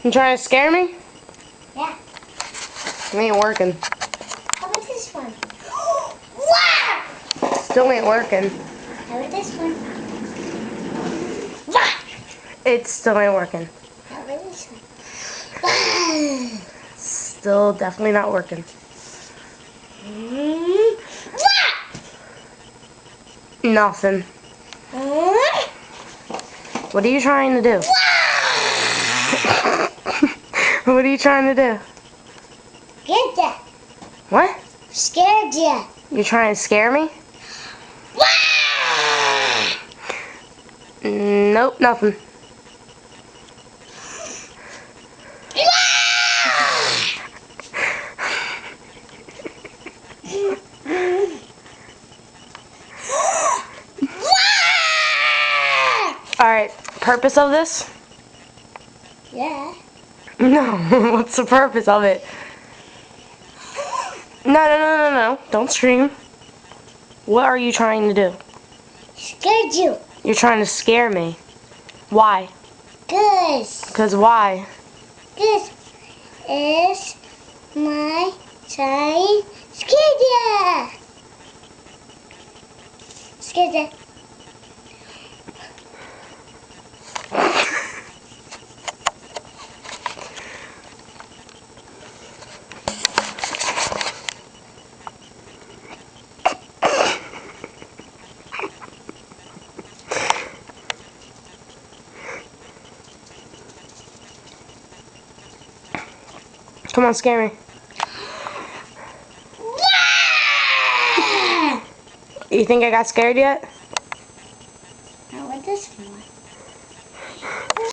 You trying to scare me? Yeah. It ain't working. How about this one? Wow! Still ain't working. How about this one? Wow! It still ain't working. How about this one? Wow! Still definitely not working. Wow! Nothing. Wow! What are you trying to do? What are you trying to do? Get that! What? Scared ya! You're trying to scare me? Wow! Nope, nothing. Alright, purpose of this? Yeah. No, what's the purpose of it? No. Don't scream. What are you trying to do? Scared you. You're trying to scare me. Why? Cause Why? this is my sign. Scared ya. Scared ya. Come on, scare me. You think I got scared yet?